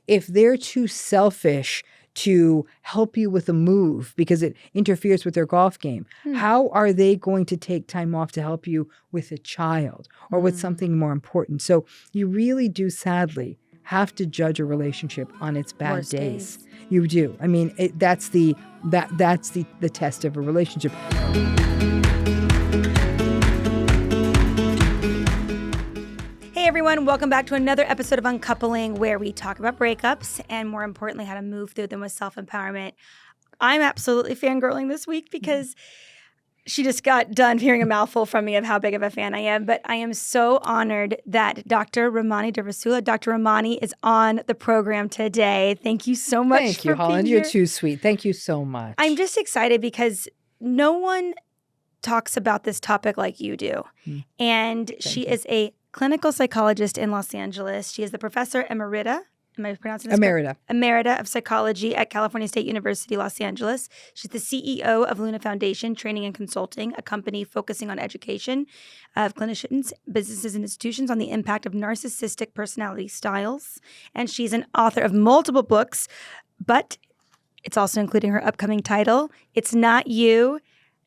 if they're too selfish to help you with a move because it interferes with their golf game, how are they going to take time off to help you with a child or with something more important? So you really do, sadly, have to judge a relationship on its bad Worst days. You do. I mean, that's the test of a relationship. Hey everyone, welcome back to another episode of Uncoupling, where we talk about breakups and, more importantly, how to move through them with self-empowerment. I'm absolutely fangirling this week because she just got done hearing a mouthful from me of how big of a fan I am. But I am so honored that DrRamani Dr. Ramani is on the program today. Thank you so much. Thank you, for Holland. being You're here. too sweet. Thank you so much. I'm just excited because no one talks about this topic like you do. And she is a clinical psychologist in Los Angeles. She is the professor emerita. Am I pronouncing this Emerita. correct? Emerita of Psychology at California State University, Los Angeles. She's the CEO of Luna Foundation Training and Consulting, a company focusing on education of clinicians, businesses, and institutions on the impact of narcissistic personality styles. And she's an author of multiple books, but it's also including her upcoming title, It's Not You,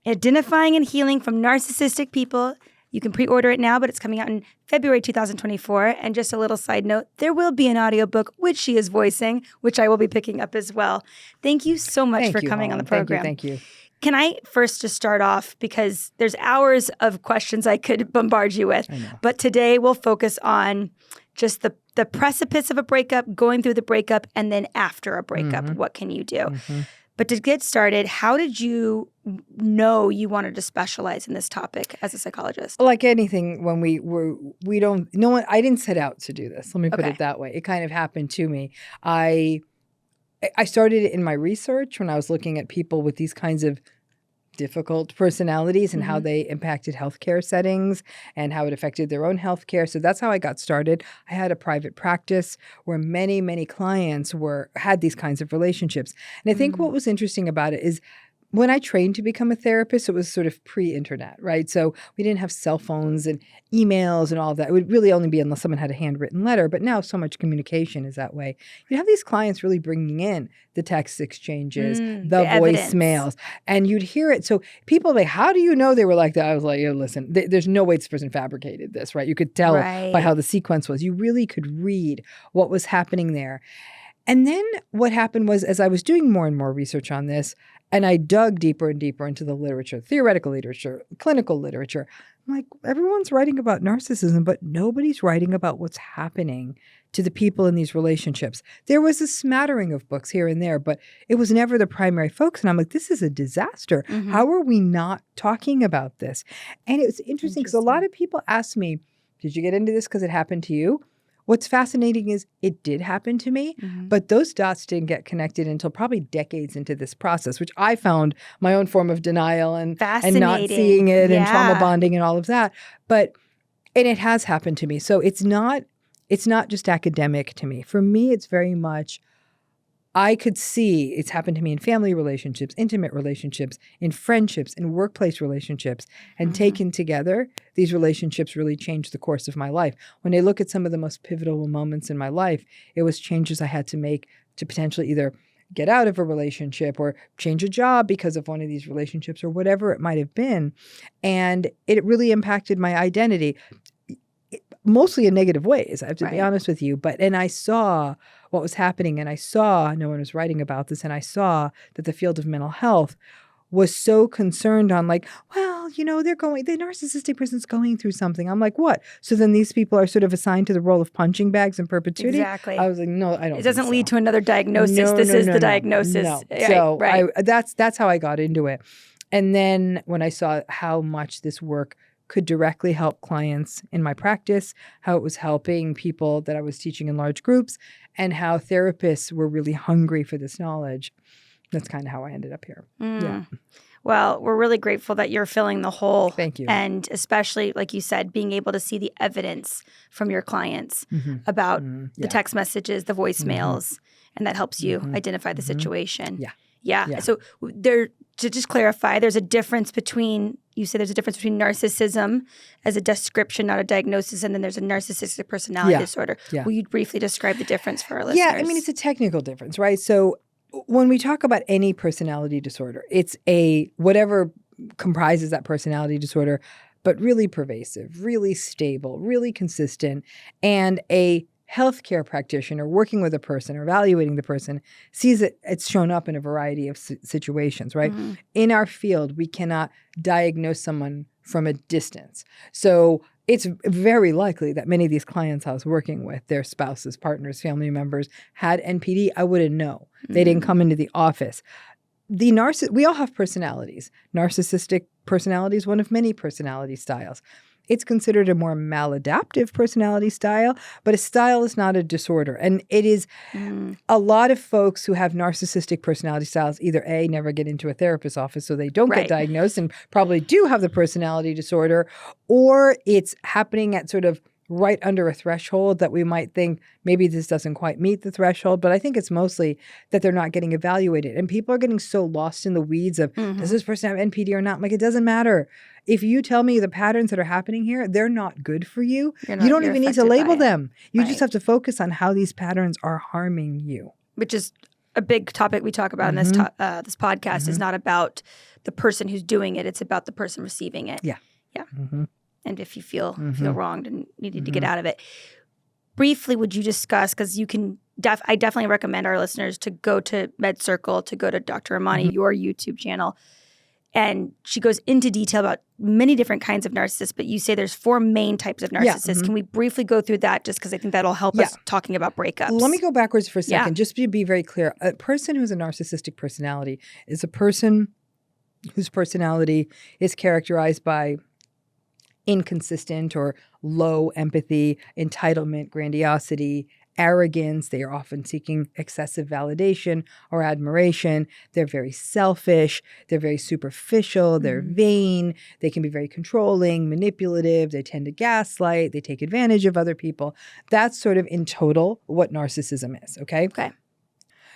Identifying and Healing from Narcissistic People. You can pre-order it now, but it's coming out in February 2024. And just a little side note, there will be an audiobook, which she is voicing, which I will be picking up as well. Thank you so much for coming on the program. Thank you. Can I first just start off, because there's hours of questions I could bombard you with, but today we'll focus on just the precipice of a breakup, going through the breakup, and then after a breakup, what can you do? But to get started, how did you know you wanted to specialize in this topic as a psychologist? Like anything, when I didn't set out to do this. Let me put it that way. It kind of happened to me. I started in my research when I was looking at people with these kinds of difficult personalities and how they impacted healthcare settings and how it affected their own healthcare. So that's how I got started. I had a private practice where many, many clients had these kinds of relationships. And I think what was interesting about it is when I trained to become a therapist, it was sort of pre-internet, right? So we didn't have cell phones and emails and all of that. It would really only be unless someone had a handwritten letter. But now so much communication is that way. You have these clients really bringing in the text exchanges, the voicemails, and you'd hear it. So people like, how do you know they were like that? I was like, listen, there's no way this person fabricated this, right? You could tell by how the sequence was. You really could read what was happening there. And then what happened was, as I was doing more and more research on this, and I dug deeper and deeper into the literature, theoretical literature, clinical literature, I'm like, everyone's writing about narcissism, but nobody's writing about what's happening to the people in these relationships. There was a smattering of books here and there, but it was never the primary focus. And I'm like, this is a disaster. How are we not talking about this? And it was interesting because a lot of people ask me, did you get into this because it happened to you? What's fascinating is it did happen to me, but those dots didn't get connected until probably decades into this process, which I found my own form of denial and not seeing it and trauma bonding and all of that. And it has happened to me. So it's not just academic to me. For me, it's very much, I could see it's happened to me in family relationships, intimate relationships, in friendships, in workplace relationships. And taken together, these relationships really changed the course of my life. When I look at some of the most pivotal moments in my life, it was changes I had to make to potentially either get out of a relationship or change a job because of one of these relationships or whatever it might have been. And it really impacted my identity. Mostly in negative ways, I have to be honest with you. And I saw what was happening, and I saw no one was writing about this, and I saw that the field of mental health was so concerned on like, well, the narcissistic person's going through something. I'm like, what? So then these people are sort of assigned to the role of punching bags in perpetuity? Exactly. I was like, no, I don't It doesn't lead to another diagnosis. This is the diagnosis. No. So that's how I got into it. And then when I saw how much this work could directly help clients in my practice, how it was helping people that I was teaching in large groups, and how therapists were really hungry for this knowledge. That's kind of how I ended up here. Yeah. Well, we're really grateful that you're filling the hole. Thank you. And especially, like you said, being able to see the evidence from your clients about the text messages, the voicemails, and that helps you identify the situation. Yeah. So to just clarify, there's a difference between you say there's a difference between narcissism as a description, not a diagnosis, and then there's a narcissistic personality disorder. Yeah. Will you briefly describe the difference for our listeners? Yeah, I mean, it's a technical difference, right? So when we talk about any personality disorder, it's whatever comprises that personality disorder, but really pervasive, really stable, really consistent, and a healthcare practitioner working with a person or evaluating the person sees it's shown up in a variety of situations, right? Mm-hmm. In our field, we cannot diagnose someone from a distance. So it's very likely that many of these clients I was working with, their spouses, partners, family members had NPD. I wouldn't know. They didn't come into the office. We all have personalities. Narcissistic personality is one of many personality styles. It's considered a more maladaptive personality style, but a style is not a disorder. And it is a lot of folks who have narcissistic personality styles either A, never get into a therapist's office so they don't get diagnosed and probably do have the personality disorder, or it's happening at sort of right under a threshold that we might think maybe this doesn't quite meet the threshold. But I think it's mostly that they're not getting evaluated. And people are getting so lost in the weeds of, does this person have NPD or not? I'm like, it doesn't matter. If you tell me the patterns that are happening here, they're not good for you. You don't even need to label them. You just have to focus on how these patterns are harming you. Which is a big topic we talk about in this this podcast. Is not about the person who's doing it. It's about the person receiving it. Yeah. And if you feel wronged and needed to get out of it. Briefly, would you discuss, because you can I definitely recommend our listeners to go to MedCircle, to go to DrRamani, your YouTube channel. And she goes into detail about many different kinds of narcissists, but you say there's 4 main types of narcissists. Can we briefly go through that just because I think that'll help us talking about breakups? Let me go backwards for a second, just to be very clear. A person who's a narcissistic personality is a person whose personality is characterized by inconsistent or low empathy, entitlement, grandiosity, arrogance. They are often seeking excessive validation or admiration. They're very selfish. They're very superficial. They're vain. They can be very controlling, manipulative. They tend to gaslight. They take advantage of other people. That's sort of in total what narcissism is, okay? Okay.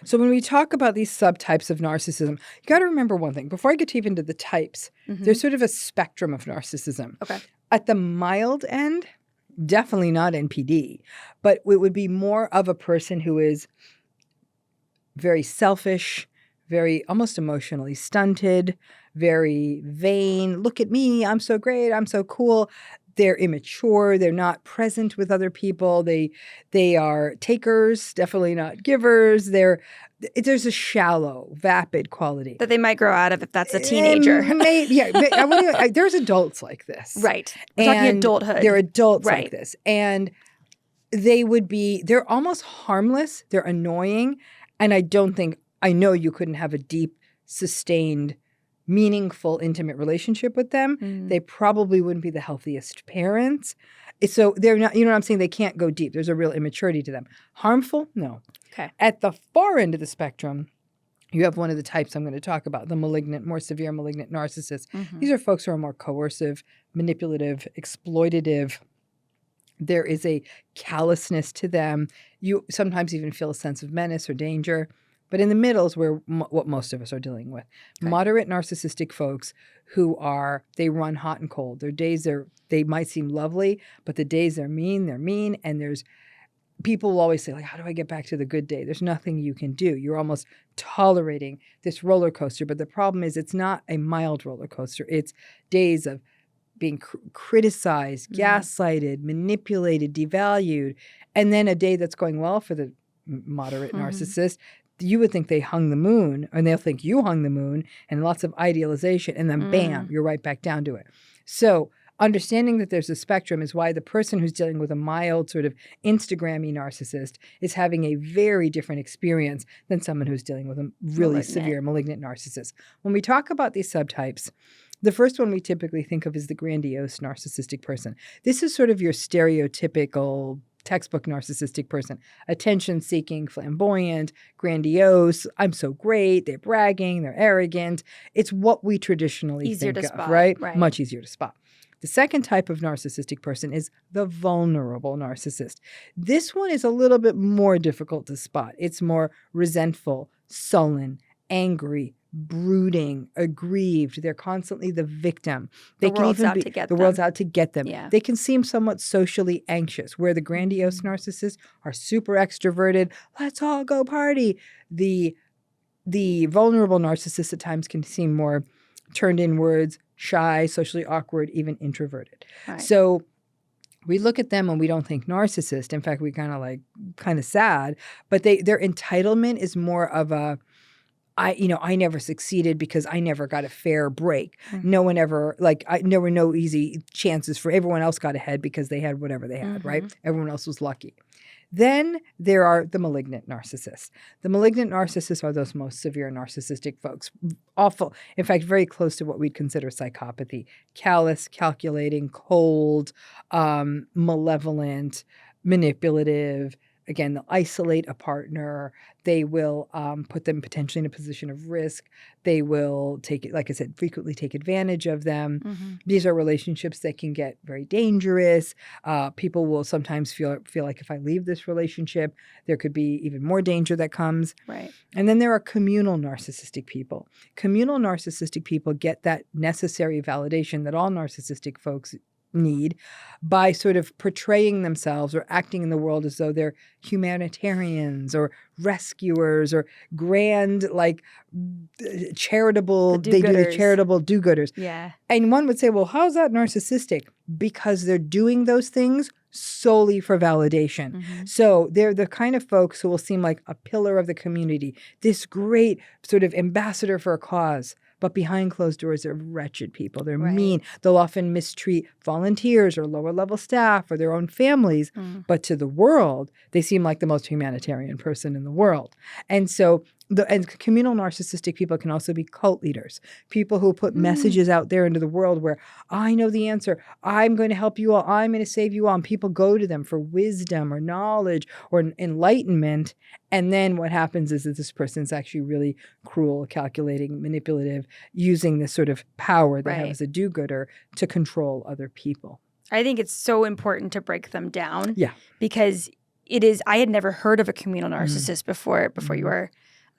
So when we talk about these subtypes of narcissism, you got to remember one thing. Before I get even to the types, there's sort of a spectrum of narcissism. Okay. At the mild end, definitely not NPD, but it would be more of a person who is very selfish, very almost emotionally stunted, very vain. Look at me. I'm so great. I'm so cool. They're immature. They're not present with other people. They are takers, definitely not givers. There's a shallow, vapid quality that they might grow out of if that's a teenager. There's adults like this. Right. We're talking adulthood. They're adults like this. And they're almost harmless. They're annoying. And I know you couldn't have a deep, sustained, meaningful, intimate relationship with them. They probably wouldn't be the healthiest parents. So they're not, you know what I'm saying? They can't go deep. There's a real immaturity to them. Harmful? No. Okay. At the far end of the spectrum, you have one of the types I'm going to talk about, the more severe malignant narcissists. These are folks who are more coercive, manipulative, exploitative. There is a callousness to them. You sometimes even feel a sense of menace or danger. But in the middle is where what most of us are dealing with. Okay. Moderate narcissistic folks who they run hot and cold. Their days they might seem lovely, but the days they're mean. And people will always say, like, how do I get back to the good day? There's nothing you can do. You're almost tolerating this roller coaster. But the problem is it's not a mild roller coaster. It's days of being criticized, gaslighted, manipulated, devalued, and then a day that's going well for the moderate narcissist. You would think they hung the moon, and they'll think you hung the moon, and lots of idealization, and then bam, you're right back down to it. So understanding that there's a spectrum is why the person who's dealing with a mild sort of Instagram-y narcissist is having a very different experience than someone who's dealing with a really severe malignant narcissist. When we talk about these subtypes, the first one we typically think of is the grandiose narcissistic person. This is sort of your stereotypical textbook narcissistic person. Attention-seeking, flamboyant, grandiose. I'm so great. They're bragging. They're arrogant. It's what we traditionally think of, right? Much easier to spot. The second type of narcissistic person is the vulnerable narcissist. This one is a little bit more difficult to spot. It's more resentful, sullen, angry, brooding, aggrieved. They're constantly the victim. The world's out to get them. The world's out to get them. Yeah. They can seem somewhat socially anxious, where the grandiose narcissists are super extroverted. Let's all go party. The vulnerable narcissists at times can seem more turned inwards, shy, socially awkward, even introverted. Right. So we look at them and we don't think narcissist. In fact, we kind of sad, but their entitlement is more of a, I never succeeded because I never got a fair break. Mm-hmm. No one ever, there were no easy chances for everyone else got ahead because they had whatever they had, right? Everyone else was lucky. Then there are the malignant narcissists. The malignant narcissists are those most severe narcissistic folks. Awful. In fact, very close to what we'd consider psychopathy. Callous, calculating, cold, malevolent, manipulative. Again, they'll isolate a partner. They will put them potentially in a position of risk. They will frequently take advantage of them. Mm-hmm. These are relationships that can get very dangerous. People will sometimes feel like if I leave this relationship, there could be even more danger that comes. Right. And then there are communal narcissistic people. Communal narcissistic people get that necessary validation that all narcissistic folks need by sort of portraying themselves or acting in the world as though they're humanitarians or rescuers or grand, charitable, they do the charitable do-gooders. Yeah. And one would say, well, how's that narcissistic? Because they're doing those things solely for validation. Mm-hmm. So they're the kind of folks who will seem like a pillar of the community, this great sort of ambassador for a cause. But behind closed doors, they're wretched people. They're mean. They'll often mistreat volunteers or lower-level staff or their own families. Mm. But to the world, they seem like the most humanitarian person in the world. And so and communal narcissistic people can also be cult leaders, people who put messages out there into the world where I know the answer. I'm going to help you all. I'm going to save you all. And people go to them for wisdom or knowledge or enlightenment. And then what happens is that this person's actually really cruel, calculating, manipulative, using this sort of power they have as a do-gooder to control other people. I think it's so important to break them down. Yeah. Because I had never heard of a communal narcissist before your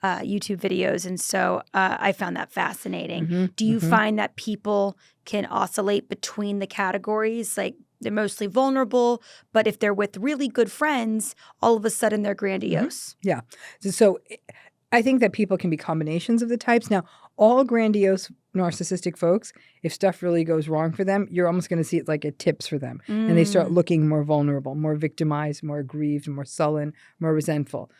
YouTube videos. And so I found that fascinating. Mm-hmm. Do you find that people can oscillate between the categories? Like they're mostly vulnerable, but if they're with really good friends, all of a sudden they're grandiose. Mm-hmm. Yeah. So I think that people can be combinations of the types. Now, all grandiose narcissistic folks, if stuff really goes wrong for them, you're almost going to see it like it tips for them. And they start looking more vulnerable, more victimized, more aggrieved, more sullen, more resentful.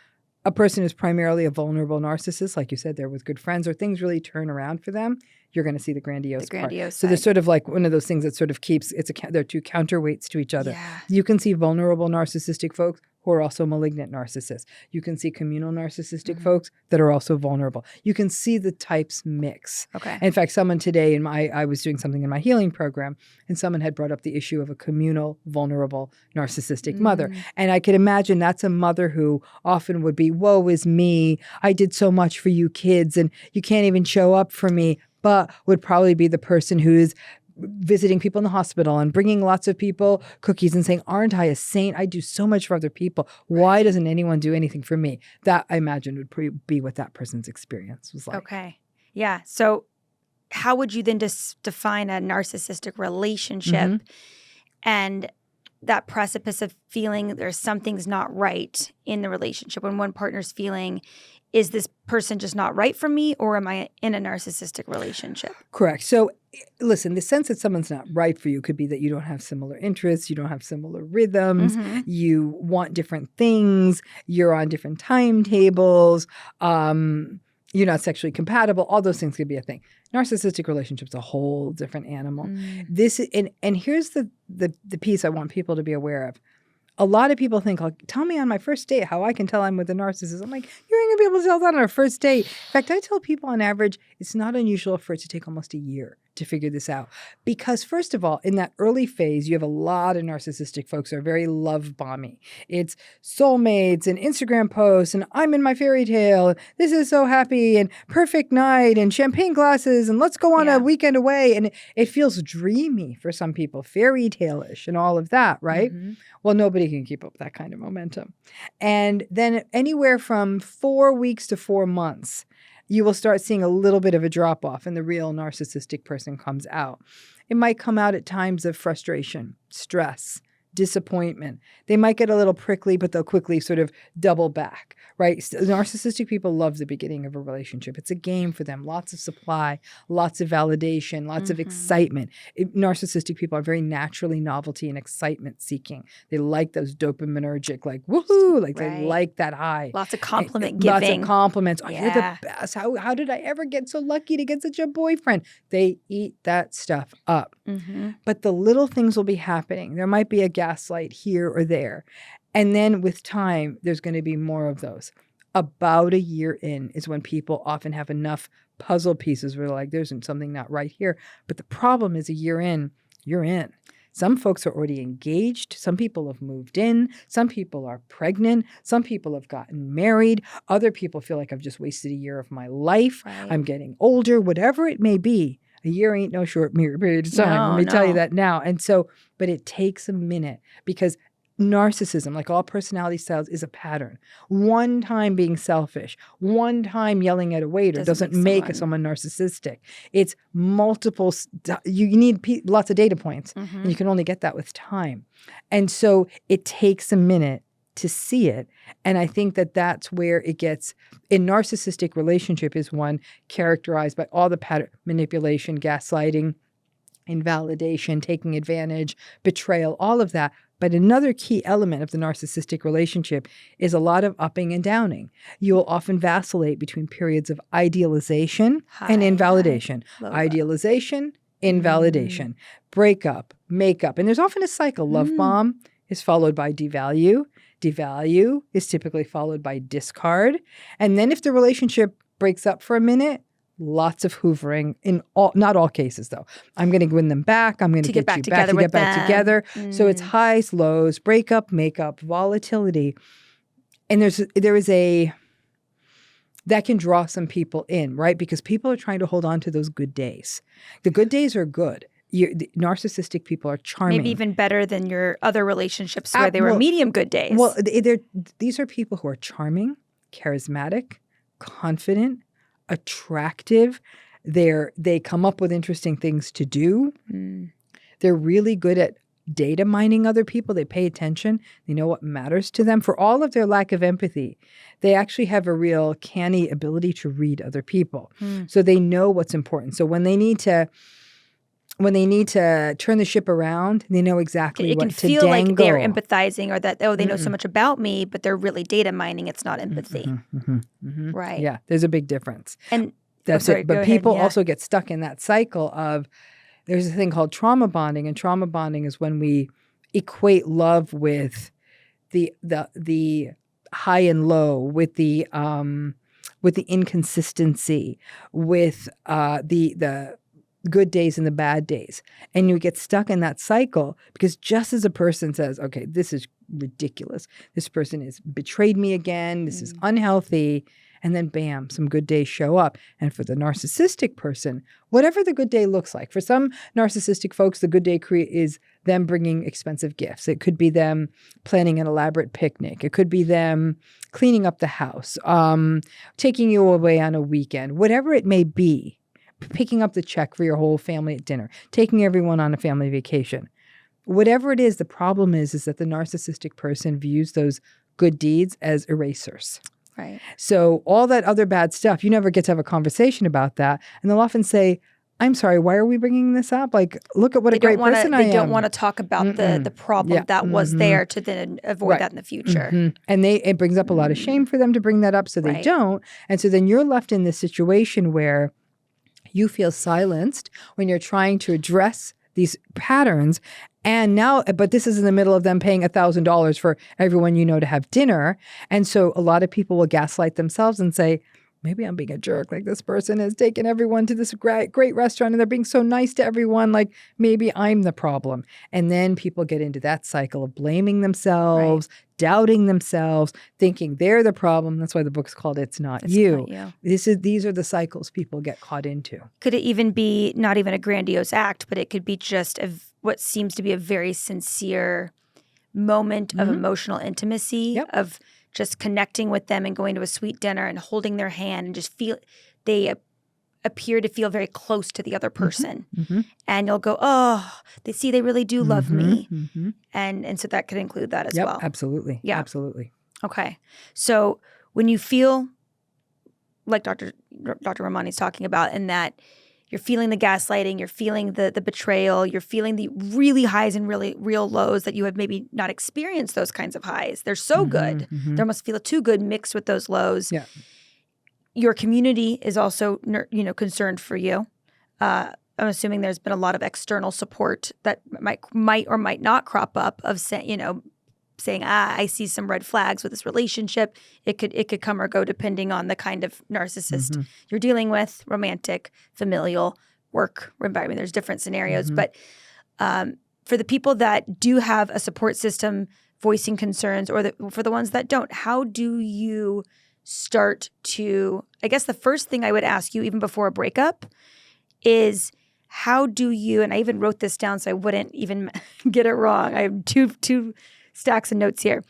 A person who's primarily a vulnerable narcissist, like you said, they're with good friends, or things really turn around for them, you're going to see the grandiose part. So there's sort of like one of those things that sort of keeps, they're two counterweights to each other. Yeah. You can see vulnerable narcissistic folks who are also malignant narcissists. You can see communal narcissistic folks that are also vulnerable. You can see the types mix. Okay. In fact, someone today I was doing something in my healing program, and someone had brought up the issue of a communal, vulnerable, narcissistic mother. And I could imagine that's a mother who often would be, woe is me, I did so much for you kids, and you can't even show up for me, but would probably be the person who's visiting people in the hospital and bringing lots of people cookies and saying, aren't I a saint? I do so much for other people. Why doesn't anyone do anything for me? That, I imagine, would be what that person's experience was like. Okay. Yeah. So how would you then define a narcissistic relationship and that precipice of feeling there's something's not right in the relationship when one partner's feeling, is this person just not right for me, or am I in a narcissistic relationship? Correct. So listen, the sense that someone's not right for you could be that you don't have similar interests, you don't have similar rhythms, you want different things, you're on different timetables, you're not sexually compatible. All those things could be a thing. Narcissistic relationships a whole different animal. This and here's the piece I want people to be aware of. A lot of people think, like, tell me on my first date how I can tell I'm with a narcissist. I'm like, you're going to be able to tell that on our first date. In fact, I tell people on average, it's not unusual for it to take almost a year to figure this out. Because first of all, in that early phase, you have a lot of narcissistic folks who are very love-bomby. It's soulmates and Instagram posts and I'm in my fairy tale. This is so happy and perfect night and champagne glasses and let's go on a weekend away. And it feels dreamy for some people, fairy tale-ish and all of that, right? Well, nobody can keep up that kind of momentum. And then anywhere from 4 weeks to 4 months, you will start seeing a little bit of a drop off and the real narcissistic person comes out. It might come out at times of frustration, stress, disappointment. They might get a little prickly, but they'll quickly sort of double back, right? Narcissistic people love the beginning of a relationship. It's a game for them. Lots of supply, lots of validation, lots of excitement. Narcissistic people are very naturally novelty and excitement seeking. They like those dopaminergic, like woohoo, like they like that high. Lots of compliment giving. Lots of compliments. Oh, you're the best. How did I ever get so lucky to get such a boyfriend? They eat that stuff up. But the little things will be happening. There might be a gaslight here or there. And then with time, there's going to be more of those. About a year in is when people often have enough puzzle pieces where they're like, there's something not right here. But the problem is a year in, you're in. Some folks are already engaged. Some people have moved in. Some people are pregnant. Some people have gotten married. Other people feel like I've just wasted a year of my life. I'm getting older, whatever it may be. A year ain't no short period of time. Let me tell you that now. And so, but it takes a minute because narcissism, like all personality styles, is a pattern. One time being selfish, one time yelling at a waiter doesn't make someone narcissistic. It's multiple. You need lots of data points, and you can only get that with time. And so it takes a minute to see it. And I think that that's where it gets, a narcissistic relationship is one characterized by all the pattern, manipulation, gaslighting, invalidation, taking advantage, betrayal, all of that. But another key element of the narcissistic relationship is a lot of upping and downing. You will often vacillate between periods of idealization and invalidation. Idealization, invalidation, breakup, makeup. And there's often a cycle. Love bomb is followed by devalue. Devalue is typically followed by discard. And then if the relationship breaks up for a minute, lots of hoovering in all, not all cases though. I'm going to win them back. I'm going to get you back to get back together. So it's highs, lows, breakup, makeup, volatility. And there is a, that can draw some people in, right? Because people are trying to hold on to those good days. The good days are good. The narcissistic people are charming. Maybe even better than your other relationships where they were medium good days. Well, these are people who are charming, charismatic, confident, attractive. They come up with interesting things to do. They're really good at data mining other people. They pay attention. They know what matters to them. For all of their lack of empathy, they actually have a real canny ability to read other people. So they know what's important. So when they need to turn the ship around, they know exactly what to dangle. It can feel like they're empathizing or that, they know so much about me, but they're really data mining. It's not empathy. Right. Yeah, there's a big difference. And that's it. But people also get stuck in that cycle of, there's a thing called trauma bonding, and trauma bonding is when we equate love with the high and low, with the inconsistency, with the good days and the bad days. And you get stuck in that cycle because just as a person says, okay, this is ridiculous. This person has betrayed me again. This is unhealthy. And then bam, some good days show up. And for the narcissistic person, whatever the good day looks like, for some narcissistic folks, the good day is them bringing expensive gifts. It could be them planning an elaborate picnic. It could be them cleaning up the house, taking you away on a weekend, whatever it may be. Picking up the check for your whole family at dinner, taking everyone on a family vacation. Whatever it is, the problem is that the narcissistic person views those good deeds as erasers. Right. So all that other bad stuff, you never get to have a conversation about that. And they'll often say, I'm sorry, why are we bringing this up? Like, look at what a great person I am. They don't want to talk about the problem that was there to then avoid that in the future. And it brings up a lot of shame for them to bring that up, so they don't. And so then you're left in this situation where you feel silenced when you're trying to address these patterns. And now, but this is in the middle of them paying $1,000 for everyone you know to have dinner. And so a lot of people will gaslight themselves and say, maybe I'm being a jerk. Like, this person has taken everyone to this great restaurant and they're being so nice to everyone. Like, maybe I'm the problem. And then people get into that cycle of blaming themselves, doubting themselves, thinking they're the problem. That's why the book's called It's Not You. These are the cycles people get caught into. Could it even be not even a grandiose act, but it could be just what seems to be a very sincere moment of emotional intimacy, of just connecting with them and going to a sweet dinner and holding their hand and just they appear to feel very close to the other person. And you'll go, oh, they really do love me. And so that could include that as well. Absolutely. Yeah. Absolutely. Okay. So when you feel like Dr. Ramani's talking about, in that you're feeling the gaslighting, you're feeling the betrayal, you're feeling the really highs and really real lows that you have maybe not experienced those kinds of highs. They're so good. They almost feel too good mixed with those lows. Yeah. Your community is also, concerned for you. I'm assuming there's been a lot of external support that might or might not crop up of saying, I see some red flags with this relationship. It could come or go depending on the kind of narcissist you're dealing with, romantic, familial, work environment. There's different scenarios. But for the people that do have a support system voicing concerns, or for the ones that don't, how do you start to, I guess the first thing I would ask you even before a breakup is, how do you, and I even wrote this down so I wouldn't even get it wrong. I have two stacks of notes here.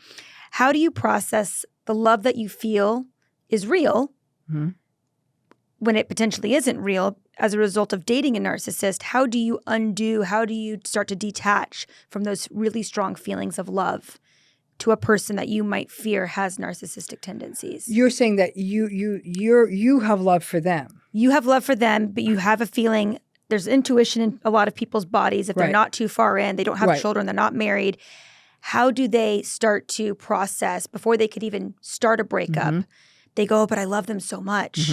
How do you process the love that you feel is real when it potentially isn't real as a result of dating a narcissist? How do you start to detach from those really strong feelings of love to a person that you might fear has narcissistic tendencies? You're saying that you have love for them. You have love for them, but you have a feeling, there's intuition in a lot of people's bodies. If they're not too far in, they don't have children, they're not married. How do they start to process before they could even start a breakup? They go, oh, but I love them so much.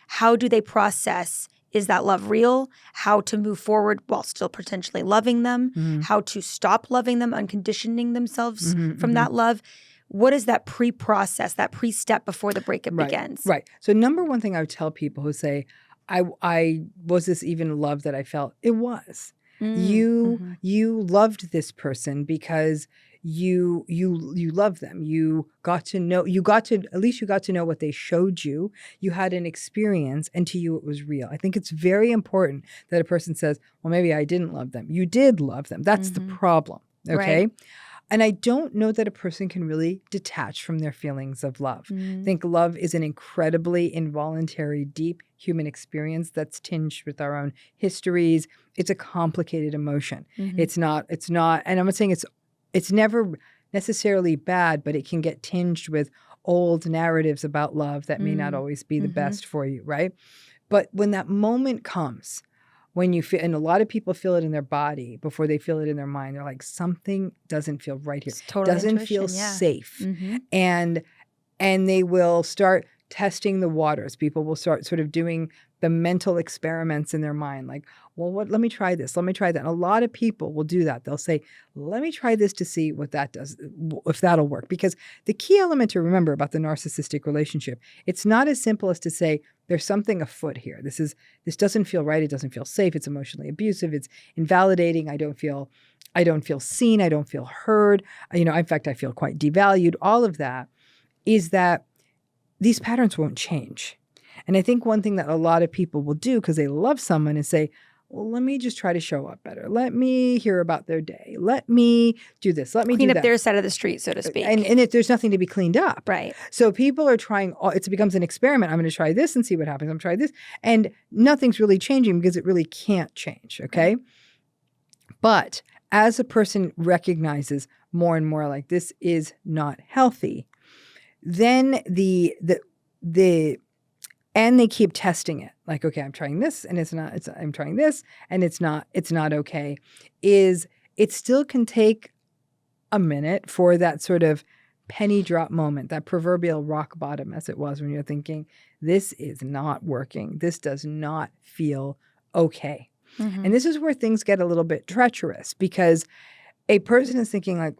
How do they process, is that love real? How to move forward while still potentially loving them? How to stop loving them, unconditioning themselves from that love? What is that pre-process, that pre-step before the breakup begins? Right. So number one thing I would tell people who say, I was this even love that I felt? It was. You loved this person because you love them. At least you got to know what they showed you. You had an experience, and to you it was real. I think it's very important that a person says, well, maybe I didn't love them. You did love them. That's the problem. Okay. Right. And I don't know that a person can really detach from their feelings of love. I think love is an incredibly involuntary, deep human experience that's tinged with our own histories. It's a complicated emotion. It's not, and I'm not saying it's never necessarily bad, but it can get tinged with old narratives about love that may not always be the best for you, right? But when that moment comes, when you feel, and a lot of people feel it in their body before they feel it in their mind, they're like, something doesn't feel right here. Doesn't feel safe. And they will start testing the waters. People will start sort of doing the mental experiments in their mind, like, well, let me try this, let me try that. And a lot of people will do that. They'll say, let me try this to see what that does, if that'll work. Because the key element to remember about the narcissistic relationship, it's not as simple as to say, there's something afoot here. This doesn't feel right. It doesn't feel safe. It's emotionally abusive. It's invalidating. I don't feel seen. I don't feel heard. In fact, I feel quite devalued. All of that is that these patterns won't change. And I think one thing that a lot of people will do because they love someone is say, well, let me just try to show up better. Let me hear about their day. Let me do this. Let me clean do up that. Their side of the street, so to speak. And there's nothing to be cleaned up. Right. So people are trying, it becomes an experiment. I'm going to try this and see what happens. I'm going to try this. And nothing's really changing because it really can't change. Okay. But as a person recognizes more and more like this is not healthy, then and they keep testing it. Like, okay, I'm trying this and it's not, I'm trying this and it's not okay. It still can take a minute for that sort of penny drop moment, that proverbial rock bottom as it was when you're thinking, this is not working. This does not feel okay. And this is where things get a little bit treacherous because a person is thinking like,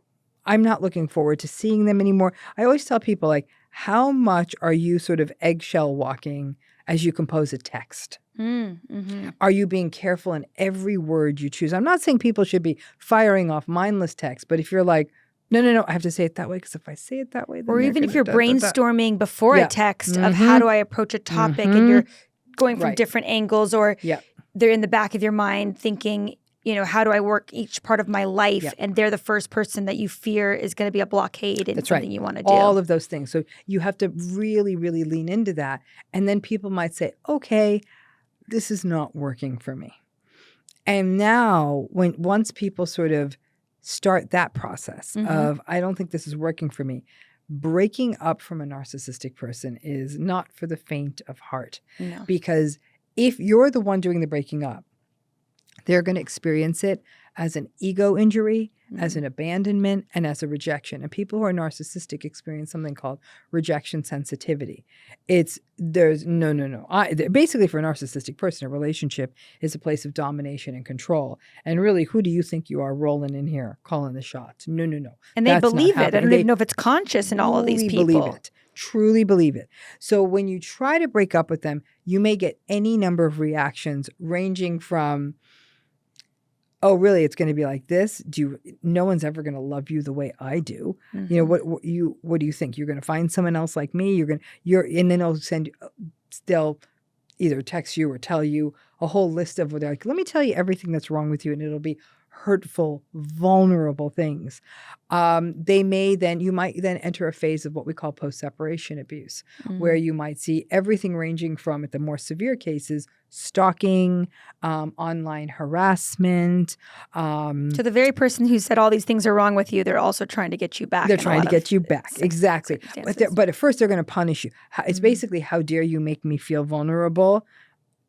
I'm not looking forward to seeing them anymore. I always tell people like, how much are you sort of eggshell walking as you compose a text? Are you being careful in every word you choose? I'm not saying people should be firing off mindless text, but if you're like, no, I have to say it that way because if I say it that way, then or even if you're brainstorming before a text of how do I approach a topic and you're going from different angles or they're in the back of your mind thinking, how do I work each part of my life? Yeah. And they're the first person that you fear is going to be a blockade in something you want to do. All of those things. So you have to really, really lean into that. And then people might say, okay, this is not working for me. And now once people sort of start that process of, I don't think this is working for me, breaking up from a narcissistic person is not for the faint of heart. No. Because if you're the one doing the breaking up, they're going to experience it as an ego injury, as an abandonment, and as a rejection. And people who are narcissistic experience something called rejection sensitivity. There's no. Basically, for a narcissistic person, a relationship is a place of domination and control. And really, who do you think you are rolling in here, calling the shots? No. And they believe it. I don't even know if it's conscious in all of these people. Believe it. Truly believe it. So when you try to break up with them, you may get any number of reactions ranging from, oh, really? It's going to be like this? No one's ever going to love you the way I do. What do you think? You're going to find someone else like me? And then they'll either text you or tell you a whole list of what they're like, let me tell you everything that's wrong with you. And it'll be hurtful, vulnerable things. You might then enter a phase of what we call post-separation abuse, where you might see everything ranging from, at the more severe cases, stalking, online harassment. To the very person who said all these things are wrong with you, they're also trying to get you back. They're trying to get you back. Exactly. But at first they're going to punish you. It's basically, how dare you make me feel vulnerable?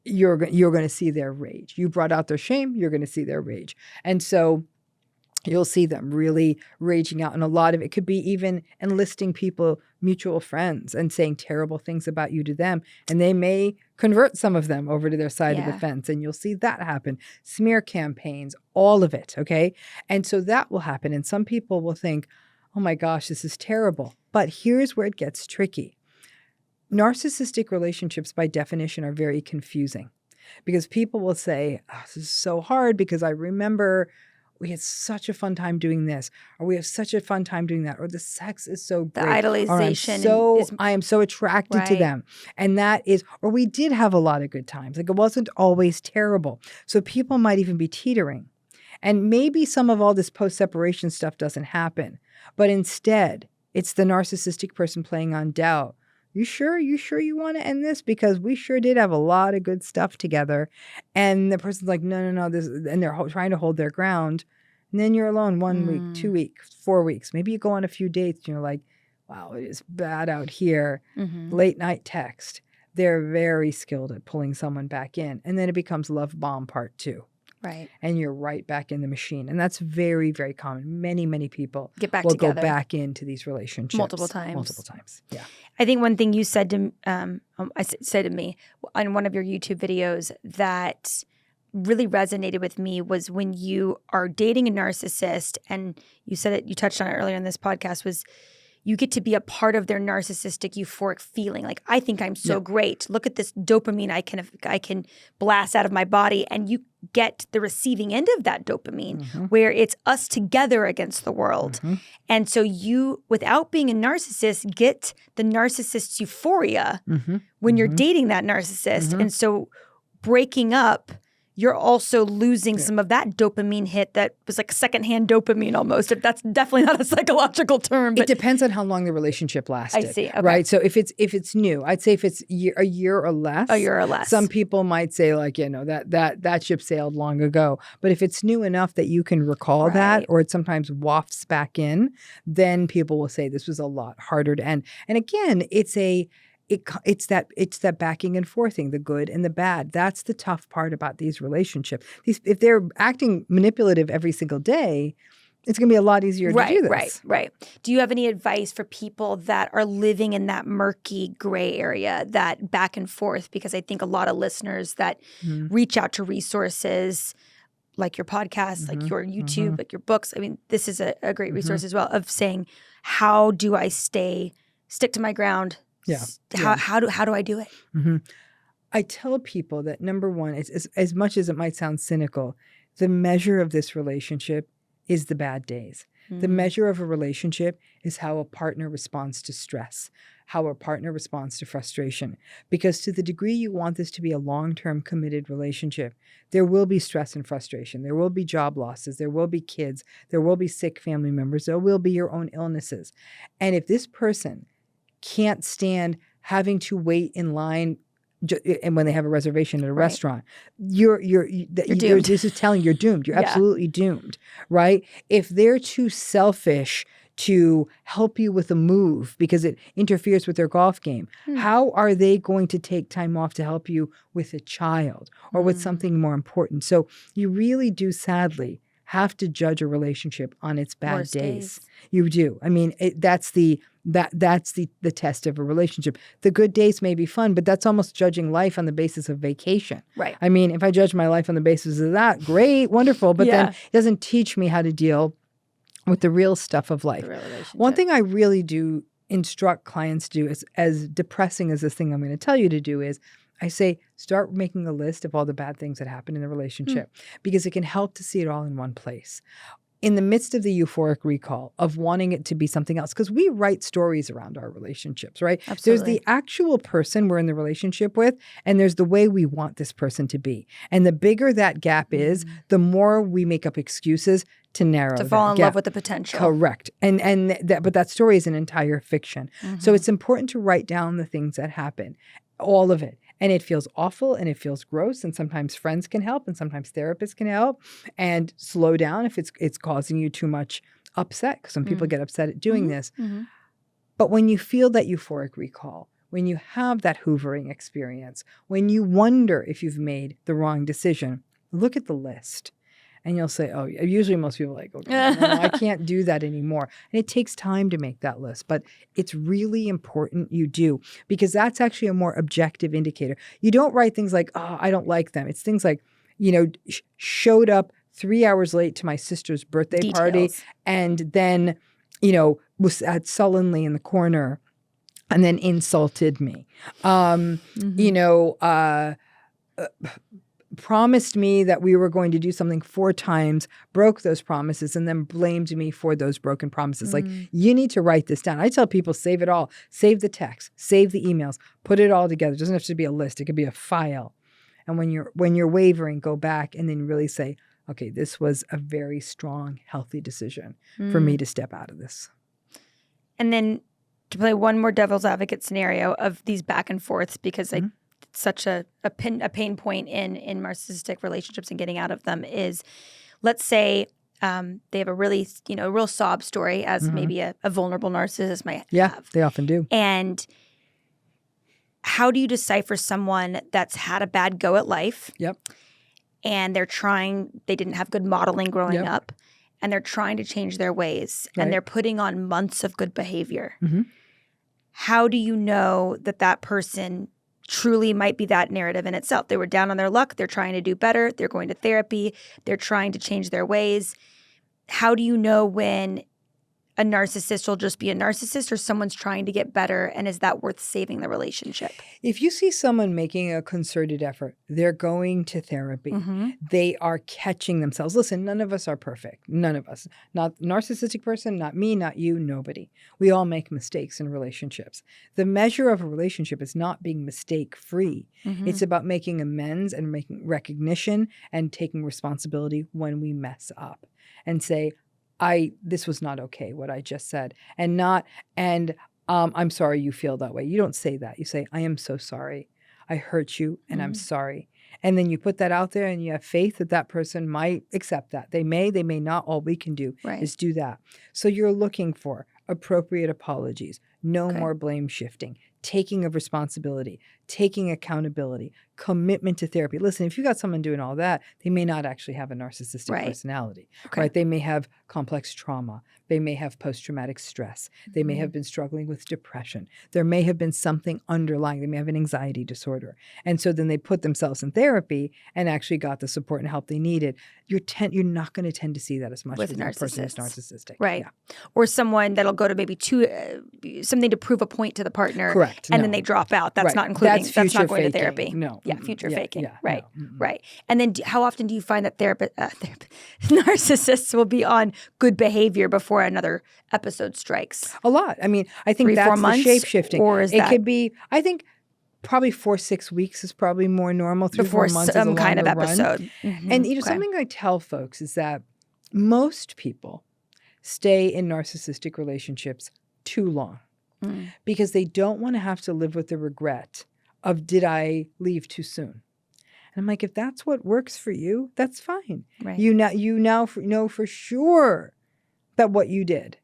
You're going to see their rage. You brought out their shame, you're going to see their rage. And so you'll see them really raging out. And a lot of it could be even enlisting people, mutual friends, and saying terrible things about you to them. And they may convert some of them over to their side of the fence. And you'll see that happen. Smear campaigns, all of it, okay? And so that will happen. And some people will think, oh my gosh, this is terrible. But here's where it gets tricky. Narcissistic relationships, by definition, are very confusing, because people will say, oh, this is so hard because I remember we had such a fun time doing this, or we have such a fun time doing that, or the sex is so great. The idolization. I am so attracted to them. And that is, or we did have a lot of good times. Like, it wasn't always terrible. So people might even be teetering. And maybe some of all this post-separation stuff doesn't happen, but instead it's the narcissistic person playing on doubt. You sure you want to end this? Because we sure did have a lot of good stuff together. And the person's like, no. And they're trying to hold their ground. And then you're alone 1 week, 2 weeks, 4 weeks. Maybe you go on a few dates and you're like, wow, it is bad out here. Late night text. They're very skilled at pulling someone back in. And then it becomes love bomb part 2. Right. And you're right back in the machine. And that's very, very common. Many, many people will go back into these relationships. Multiple times. Yeah. I think one thing you said to me on one of your YouTube videos that really resonated with me was when you are dating a narcissist, and you said it, you touched on it earlier in this podcast, was you get to be a part of their narcissistic euphoric feeling. Like, I think I'm so great. Look at this dopamine I can blast out of my body. And you get the receiving end of that dopamine, where it's us together against the world. And so you, without being a narcissist, get the narcissist's euphoria when you're dating that narcissist. And so breaking up, you're also losing some of that dopamine hit that was like secondhand dopamine almost. If that's definitely not a psychological term. But it depends on how long the relationship lasted. I see. Okay. Right? So if it's new, I'd say if it's a year or less. A year or less. Some people might say, like, that ship sailed long ago. But if it's new enough that you can recall that, or it sometimes wafts back in, then people will say this was a lot harder to end. And again, it's that backing and forthing, the good and the bad. That's the tough part about these relationships. If they're acting manipulative every single day, it's going to be a lot easier to do this. Right. Do you have any advice for people that are living in that murky gray area, that back and forth? Because I think a lot of listeners that reach out to resources like your podcast, like your YouTube, like your books. I mean, this is a great resource as well, of saying, how do I stick to my ground? Yeah. How do I do it? I tell people that, number one, as much as it might sound cynical, the measure of this relationship is the bad days. The measure of a relationship is how a partner responds to stress, how a partner responds to frustration. Because to the degree you want this to be a long-term committed relationship, there will be stress and frustration. There will be job losses. There will be kids. There will be sick family members. There will be your own illnesses. And if this person can't stand having to wait in line and when they have a reservation at a restaurant, you're doomed. This is telling you're doomed. You're absolutely doomed, right? If they're too selfish to help you with a move because it interferes with their golf game, how are they going to take time off to help you with a child or with something more important? So you really do, sadly, have to judge a relationship on its bad days. You do. I mean, that's the test of a relationship. The good days may be fun, but that's almost judging life on the basis of vacation. Right. I mean, if I judge my life on the basis of that, great, wonderful, but then it doesn't teach me how to deal with the real stuff of life. One thing I really do instruct clients to do is, as depressing as this thing I'm going to tell you to do is, I say, start making a list of all the bad things that happen in the relationship because it can help to see it all in one place. In the midst of the euphoric recall of wanting it to be something else, because we write stories around our relationships, right? Absolutely. There's the actual person we're in the relationship with, and there's the way we want this person to be. And the bigger that gap is, the more we make up excuses to narrow to fall in gap. love with the potential. Correct. But that story is an entire fiction. So it's important to write down the things that happen, all of it. And it feels awful and it feels gross. And sometimes friends can help and sometimes therapists can help. And slow down if it's causing you too much upset, because some people get upset at doing this. But when you feel that euphoric recall, when you have that hoovering experience, when you wonder if you've made the wrong decision, look at the list. And you'll say, oh, usually most people are like, okay, no, I can't do that anymore. And it takes time to make that list, but it's really important you do, because that's actually a more objective indicator. You don't write things like, oh, I don't like them. It's things like, showed up 3 hours late to my sister's birthday party and then, was sat sullenly in the corner and then insulted me. Promised me that we were going to do something 4 times, broke those promises, and then blamed me for those broken promises. Like, you need to write this down. I tell people, save it all. Save the text, save the emails, put it all together. It doesn't have to be a list. It could be a file. And when you're wavering, go back and then really say, okay, this was a very strong, healthy decision for me to step out of this. And then to play one more devil's advocate scenario of these back and forths, because such a pain point in narcissistic relationships and getting out of them is, let's say they have a really, a real sob story, as maybe a vulnerable narcissist might have. Yeah, they often do. And how do you decipher someone that's had a bad go at life? Yep. And they didn't have good modeling growing up, and they're trying to change their ways, and they're putting on months of good behavior. How do you know that person truly might be that narrative in itself? They were down on their luck. They're trying to do better. They're going to therapy. They're trying to change their ways. How do you know when a narcissist will just be a narcissist or someone's trying to get better, and is that worth saving the relationship? If you see someone making a concerted effort, they're going to therapy. They are catching themselves. Listen, none of us are perfect. None of us. Not a narcissistic person, not me, not you, nobody. We all make mistakes in relationships. The measure of a relationship is not being mistake-free. It's about making amends and making recognition and taking responsibility when we mess up and say, this was not okay, what I just said. I'm sorry you feel that way. You don't say that. You say, I am so sorry. I hurt you and I'm sorry. And then you put that out there and you have faith that person might accept that. They may not. All we can do is do that. So you're looking for appropriate apologies, no more blame shifting, taking of responsibility, taking accountability, commitment to therapy. Listen, if you got someone doing all that, they may not actually have a narcissistic personality, right? They may have complex trauma. They may have post-traumatic stress. They may have been struggling with depression. There may have been something underlying. They may have an anxiety disorder. And so then they put themselves in therapy and actually got the support and help they needed. You're not going to tend to see that as much with as a person who's narcissistic. Right. Yeah. Or someone that'll go to maybe something to prove a point to the partner. Correct. And then they drop out. That's not including. That's not going to therapy. No. Yeah, future faking. Yeah, right. No. Right. And then how often do you find that narcissists will be on good behavior before another episode strikes? A lot. I mean, I think 3-4 that's months, the shape-shifting. Or is it could be, I think, probably 4-6 weeks is probably more normal. 3-4 months is a longer kind of run. episode. Mm-hmm. And something I tell folks is that most people stay in narcissistic relationships too long because they don't want to have to live with the regret of, did I leave too soon? And I'm like, if that's what works for you, that's fine. Right. You now know for sure that what you did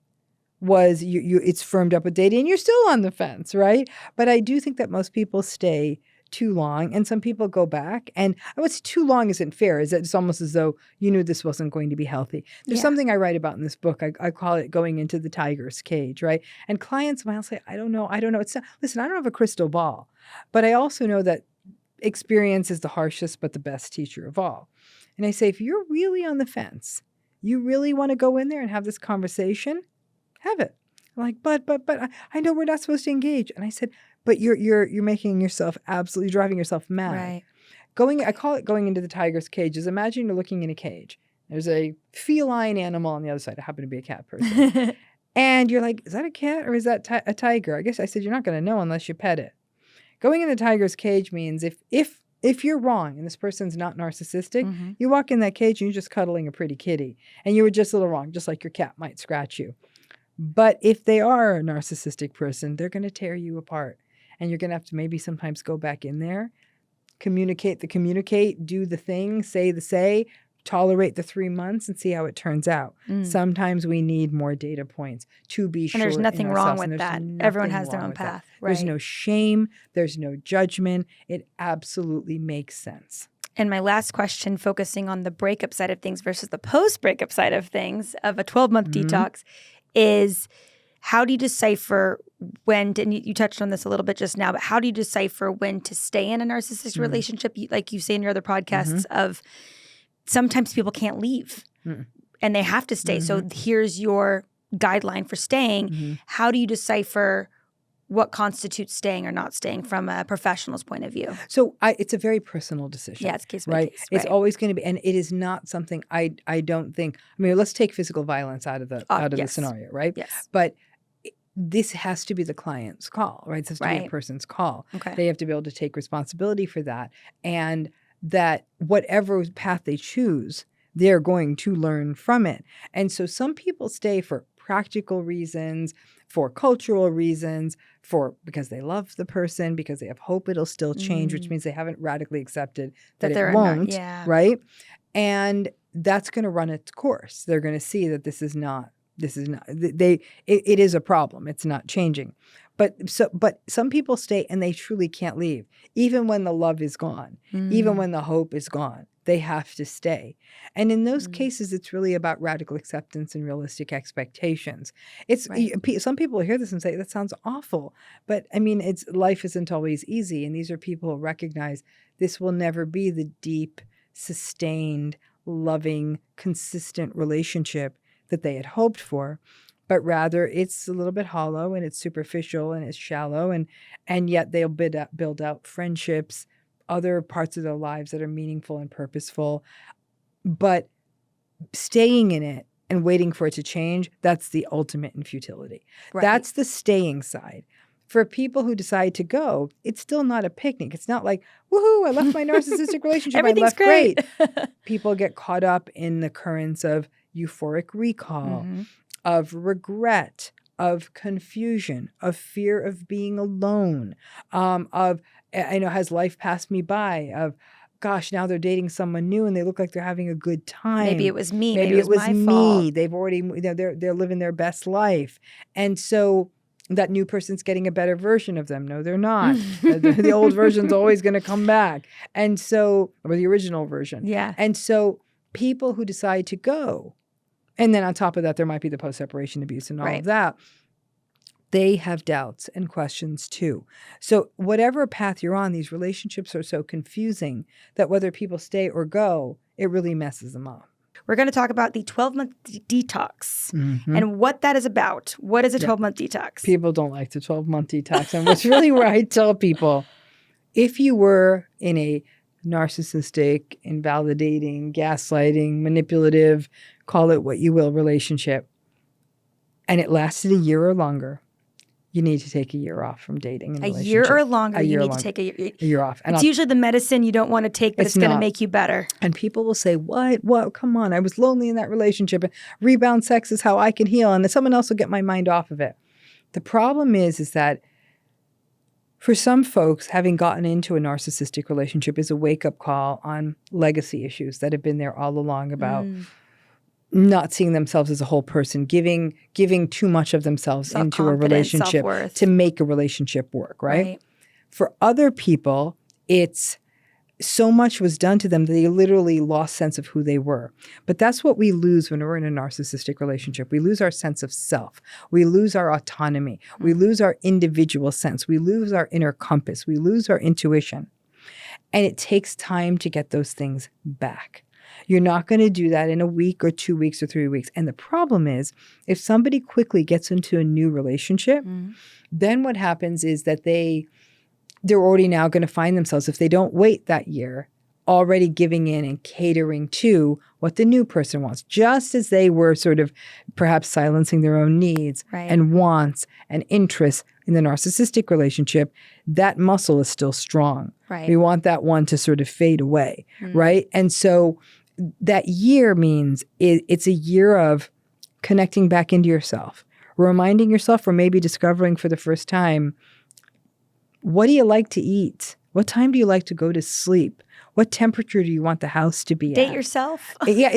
was it's firmed up with dating and you're still on the fence, right? But I do think that most people stay too long and some people go back. And I would say too long isn't fair. It's almost as though you knew this wasn't going to be healthy. There's something I write about in this book. I call it going into the tiger's cage, right? And clients might say, I don't know. It's not, listen, I don't have a crystal ball, but I also know that experience is the harshest but the best teacher of all. And I say, if you're really on the fence, you really want to go in there and have this conversation, have it. I'm like, but I know we're not supposed to engage. And I said, but you're making yourself absolutely driving yourself mad. Right. I call it going into the tiger's cage. Is imagine you're looking in a cage. There's a feline animal on the other side. I happen to be a cat person. And you're like, is that a cat or is that a tiger? I guess I said, you're not going to know unless you pet it. Going in the tiger's cage means if you're wrong and this person's not narcissistic, you walk in that cage and you're just cuddling a pretty kitty. And you were just a little wrong, just like your cat might scratch you. But if they are a narcissistic person, they're going to tear you apart. And you're going to have to maybe sometimes go back in there, communicate, do the thing, say the say, tolerate the 3 months and see how it turns out. Sometimes we need more data points to be sure. And there's nothing wrong with that. Everyone has their own path. Right? There's no shame. There's no judgment. It absolutely makes sense. And my last question, focusing on the breakup side of things versus the post-breakup side of things of a 12-month detox, is how do you decipher when, and you touched on this a little bit just now, but how do you decipher when to stay in a narcissistic relationship? Like you say in your other podcasts of sometimes people can't leave and they have to stay. So here's your guideline for staying. How do you decipher what constitutes staying or not staying from a professional's point of view? So it's a very personal decision. Yeah, it's case by case. It's always going to be, and it is not something I don't think. I mean, let's take physical violence out of the scenario, right? Yes. But this has to be the client's call, right? This has to be a person's call. Okay. They have to be able to take responsibility for that, and that whatever path they choose, they're going to learn from it. And so some people stay for practical reasons, for cultural reasons, because they love the person, because they have hope it'll still change, which means they haven't radically accepted that it won't, right? And that's going to run its course. They're going to see that it is a problem. It's not changing. But some people stay and they truly can't leave, even when the love is gone, even when the hope is gone. They have to stay. And in those cases, it's really about radical acceptance and realistic expectations. Some people hear this and say, that sounds awful. But I mean, life isn't always easy. And these are people who recognize this will never be the deep, sustained, loving, consistent relationship that they had hoped for. But rather, it's a little bit hollow and it's superficial and it's shallow. And yet they'll build out friendships, other parts of their lives that are meaningful and purposeful. But staying in it and waiting for it to change, that's the ultimate in futility. Right. That's the staying side. For people who decide to go, it's still not a picnic. It's not like, woohoo, I left my narcissistic relationship. Everything's great. People get caught up in the currents of euphoric recall, of regret, of confusion, of fear of being alone, has life passed me by, of, gosh, now they're dating someone new and they look like they're having a good time. Maybe it was me. Maybe it was my me. Fault. They've already, they're living their best life. And so that new person's getting a better version of them. No, they're not. The old version's always going to come back. And so, or the original version. Yeah. And so people who decide to go, and then on top of that, there might be the post-separation abuse and all of that. They have doubts and questions too. So whatever path you're on, these relationships are so confusing that whether people stay or go, it really messes them up. we're going to talk about the 12-month detox and what that is about. What is a 12-month detox? People don't like the 12-month detox. And what's really where I tell people, if you were in a narcissistic, invalidating, gaslighting, manipulative, call it what you will, relationship, and it lasted a year or longer, you need to take a year off from dating and relationship. A year or longer, you need to take a year off. And it's usually the medicine you don't want to take, but it's going to make you better. And people will say, what? Come on. I was lonely in that relationship. And rebound sex is how I can heal. And someone else will get my mind off of it. The problem is that for some folks, having gotten into a narcissistic relationship is a wake-up call on legacy issues that have been there all along about not seeing themselves as a whole person, giving too much of themselves into a relationship to make a relationship work, right? For other people, it's so much was done to them that they literally lost sense of who they were. But that's what we lose when we're in a narcissistic relationship. We lose our sense of self. We lose our autonomy. We lose our individual sense. We lose our inner compass. We lose our intuition. And it takes time to get those things back. You're not going to do that in a week or 2 weeks or 3 weeks. And the problem is, if somebody quickly gets into a new relationship, then what happens is that they're already now going to find themselves, if they don't wait that year, already giving in and catering to what the new person wants, just as they were sort of perhaps silencing their own needs and wants and interests in the narcissistic relationship. That muscle is still strong. We want that one to sort of fade away, right? And so that year means it's a year of connecting back into yourself, reminding yourself, or maybe discovering for the first time, what do you like to eat? What time do you like to go to sleep? What temperature do you want the house to be at? Date yourself. Yeah,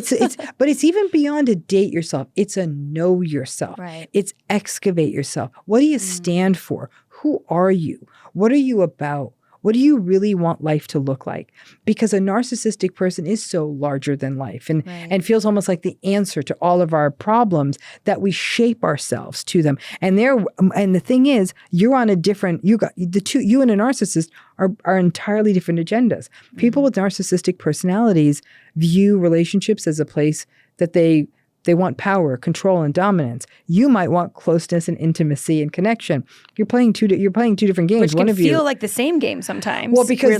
but it's even beyond a date yourself. It's a know yourself. It's excavate yourself. What do you stand for? Who are you? What are you about? What do you really want life to look like? Because a narcissistic person is so larger than life and feels almost like the answer to all of our problems, that we shape ourselves to them. And the thing is, you're on a different, you and a narcissist are entirely different agendas. People with narcissistic personalities view relationships as a place that they want power, control, and dominance. You might want closeness and intimacy and connection. You're playing two different games. Which can feel like the same game sometimes. Well, because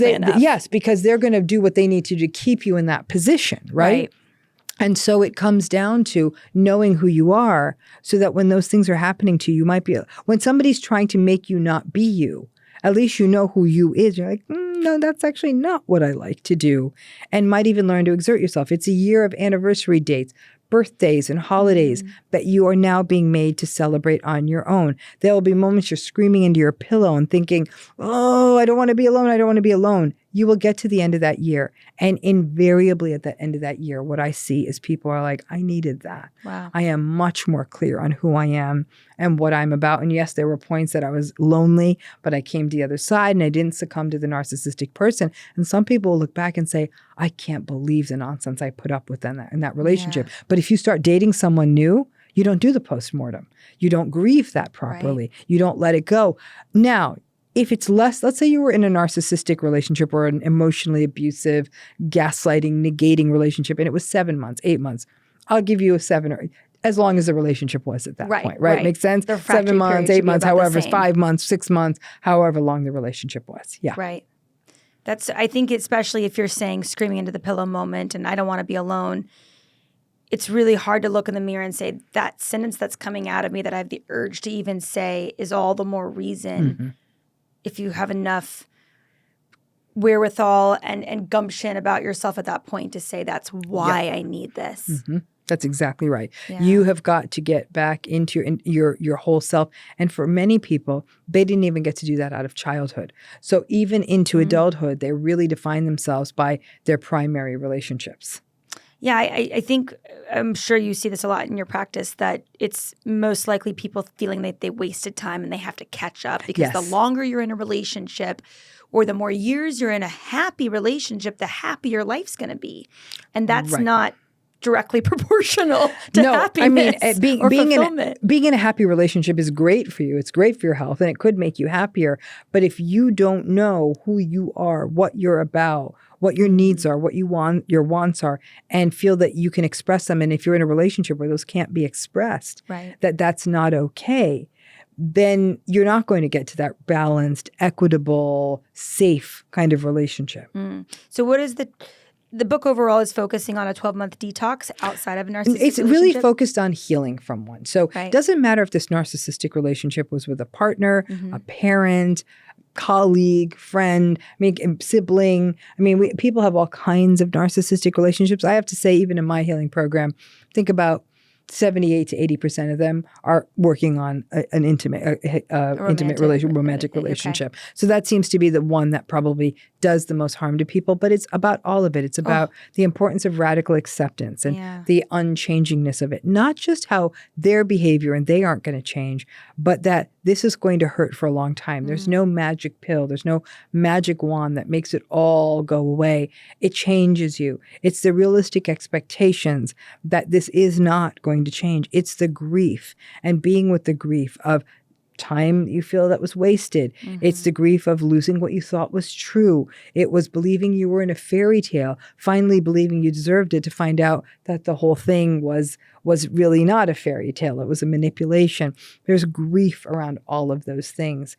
because they're going to do what they need to keep you in that position, right? And so it comes down to knowing who you are, so that when those things are happening to you, when somebody's trying to make you not be you, at least you know who you is. You're like, no, that's actually not what I like to do, and might even learn to exert yourself. It's a year of anniversary dates, birthdays and holidays that you are now being made to celebrate on your own. There will be moments you're screaming into your pillow and thinking, oh, I don't want to be alone. I don't want to be alone. You will get to the end of that year. And invariably at the end of that year, what I see is people are like, I needed that. Wow. I am much more clear on who I am and what I'm about. And yes, there were points that I was lonely, but I came to the other side and I didn't succumb to the narcissistic person. And some people will look back and say, I can't believe the nonsense I put up with in that relationship. But if you start dating someone new, you don't do the postmortem. You don't grieve that properly. You don't let it go. Now, if it's less, let's say you were in a narcissistic relationship or an emotionally abusive, gaslighting, negating relationship, and it was 7 months, 8 months, I'll give you a 7 or as long as the relationship was at that point, right? Makes sense? 7 months, 8 months, however, 5 months, 6 months, however long the relationship was. Yeah. Right. I think especially if you're saying screaming into the pillow moment and I don't want to be alone, it's really hard to look in the mirror and say that sentence that's coming out of me that I have the urge to even say is all the more reason if you have enough wherewithal and gumption about yourself at that point to say that's why I need this. That's exactly right. Yeah. You have got to get back into your whole self. And for many people, they didn't even get to do that out of childhood. So even into adulthood, they really define themselves by their primary relationships. Yeah, I think, I'm sure you see this a lot in your practice, that it's most likely people feeling that they wasted time and they have to catch up because the longer you're in a relationship or the more years you're in a happy relationship, the happier life's going to be. And that's not directly proportional to happiness or fulfillment. Being in a happy relationship is great for you. It's great for your health, and it could make you happier. But if you don't know who you are, what you're about, what your needs are, what you want, your wants are, and feel that you can express them, and if you're in a relationship where those can't be expressed, that's not okay, then you're not going to get to that balanced, equitable, safe kind of relationship. So what is the book overall is focusing on a 12-month detox outside of a narcissistic It's relationship? really focused on healing from one. So it doesn't matter if this narcissistic relationship was with a partner, a parent, colleague, friend, sibling. People have all kinds of narcissistic relationships. I have to say, even in my healing program, think about 78 to 80% of them are working on an romantic relationship. So that seems to be the one that probably does the most harm to people. But it's about all of it. It's about the importance of radical acceptance and the unchangingness of it. Not just how their behavior and they aren't going to change, but that this is going to hurt for a long time. There's no magic pill. There's no magic wand that makes it all go away. It changes you. It's the realistic expectations that this is not going to change. It's the grief and being with the grief of time you feel that was wasted. It's the grief of losing what you thought was true. It was believing you were in a fairy tale, finally believing you deserved it, to find out that the whole thing was really not a fairy tale. It was a manipulation. There's grief around all of those things.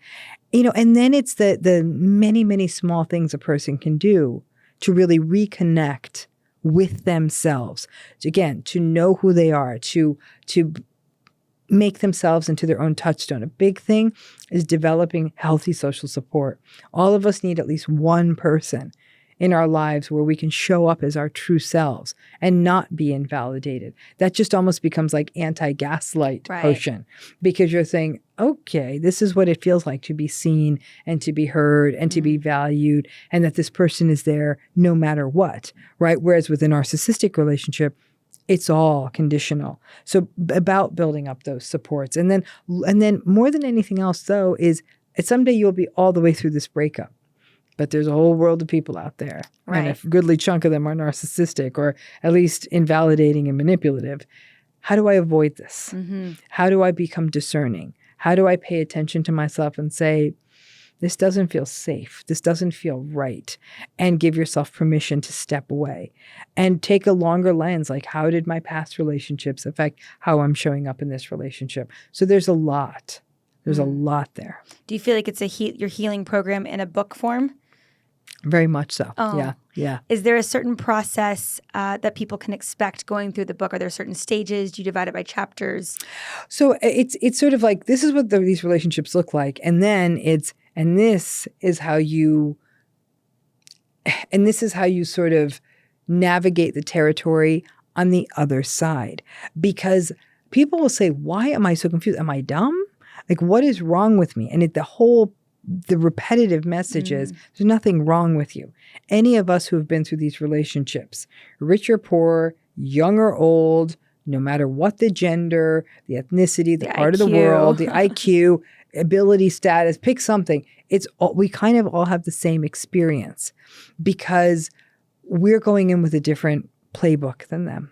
And then it's the many, many small things a person can do to really reconnect with themselves. Again, to know who they are, to make themselves into their own touchstone. A big thing is developing healthy social support. All of us need at least one person in our lives where we can show up as our true selves and not be invalidated. That just almost becomes like anti-gaslight potion, because you're saying, okay, this is what it feels like to be seen and to be heard and to be valued, and that this person is there no matter what, right? Whereas with a narcissistic relationship, it's all conditional. So about building up those supports. And then more than anything else, though, is someday you'll be all the way through this breakup. But there's a whole world of people out there. And a goodly chunk of them are narcissistic, or at least invalidating and manipulative. How do I avoid this? How do I become discerning? How do I pay attention to myself and say, this doesn't feel safe. This doesn't feel right. And give yourself permission to step away and take a longer lens. Like, how did my past relationships affect how I'm showing up in this relationship? So there's a lot. There's a lot there. Do you feel like it's your healing program in a book form? Very much so. Yeah. Is there a certain process that people can expect going through the book? Are there certain stages? Do you divide it by chapters? So it's sort of like, this is what these relationships look like. And then this is how you sort of navigate the territory on the other side. Because people will say, why am I so confused? Am I dumb? Like, what is wrong with me? And the repetitive message is, there's nothing wrong with you. Any of us who have been through these relationships, rich or poor, young or old, no matter what the gender, the ethnicity, the part of the world, the IQ, ability, status, pick something. We kind of all have the same experience, because we're going in with a different playbook than them.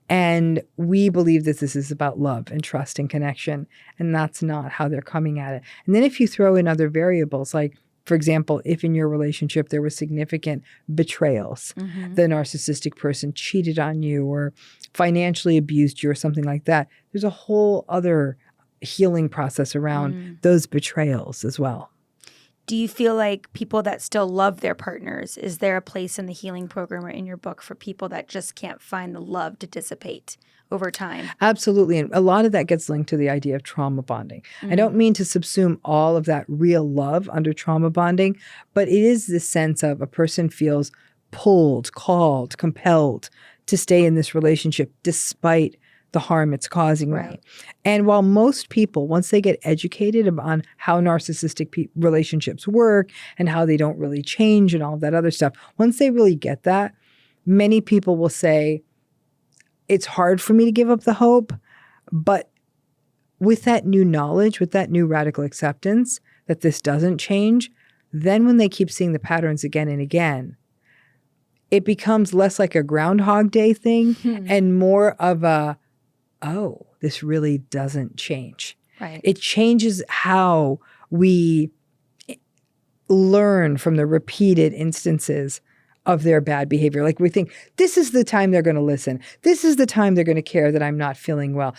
And we believe that this is about love and trust and connection, and that's not how they're coming at it. And then if you throw in other variables, like, for example, if in your relationship there were significant betrayals, the narcissistic person cheated on you or financially abused you or something like that, there's a whole other healing process around those betrayals as well. Do you feel like people that still love their partners, is there a place in the healing program or in your book for people that just can't find the love to dissipate over time? Absolutely. And a lot of that gets linked to the idea of trauma bonding. I don't mean to subsume all of that real love under trauma bonding, but it is the sense of a person feels pulled, called, compelled to stay in this relationship despite the harm it's causing them. And while most people, once they get educated on how narcissistic relationships work and how they don't really change and all of that other stuff, once they really get that, many people will say, it's hard for me to give up the hope. But with that new knowledge, with that new radical acceptance that this doesn't change, then when they keep seeing the patterns again and again, it becomes less like a Groundhog Day thing and more of a, oh, this really doesn't change. Right. It changes how we learn from the repeated instances of their bad behavior. Like we think, this is the time they're going to listen. This is the time they're going to care that I'm not feeling well.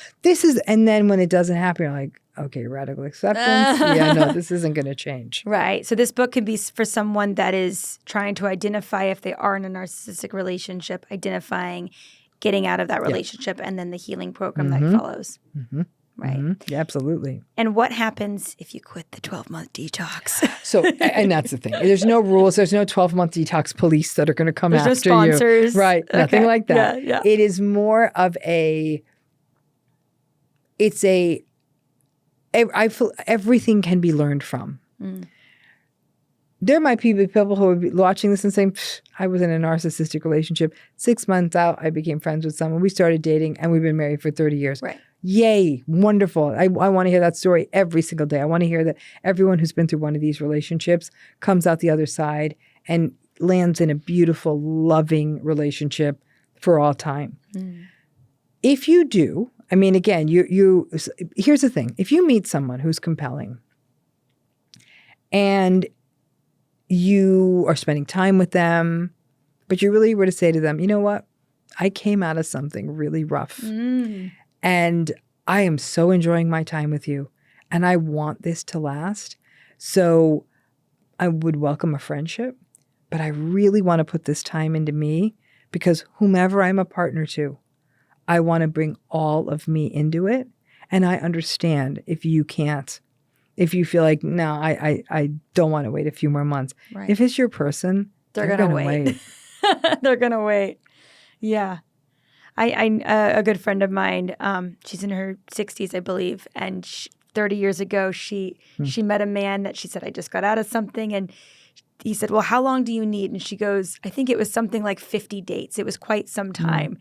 And then when it doesn't happen, you're like, okay, radical acceptance. Yeah, no, this isn't going to change. Right. So this book can be for someone that is trying to identify if they are in a narcissistic relationship, identifying, getting out of that relationship, and then the healing program that follows. Right. Yeah, absolutely. And what happens if you quit the 12-month detox? So, and that's the thing. There's no rules. There's no 12-month detox police that are going to come after you. There's no sponsors. Right. Okay. Nothing like that. Yeah. It is more of I feel everything can be learned from. There might be people who are watching this and saying, I was in a narcissistic relationship. 6 months out, I became friends with someone. We started dating and we've been married for 30 years. Right. Yay. Wonderful. I want to hear that story every single day. I want to hear that everyone who's been through one of these relationships comes out the other side and lands in a beautiful, loving relationship for all time. If you do, I mean, again, here's the thing. If you meet someone who's compelling and you are spending time with them, but you really were to say to them, you know what? I came out of something really rough. And I am so enjoying my time with you. And I want this to last. So I would welcome a friendship, but I really want to put this time into me because whomever I'm a partner to, I want to bring all of me into it. And I understand if you can't, if you feel like, no, I don't want to wait a few more months. Right. If it's your person, they're going to wait. They're going to wait. Yeah. A good friend of mine, she's in her 60s, I believe, and 30 years ago, she met a man that she said, I just got out of something, and he said, well, how long do you need? And she goes, I think it was something like 50 dates. It was quite some time.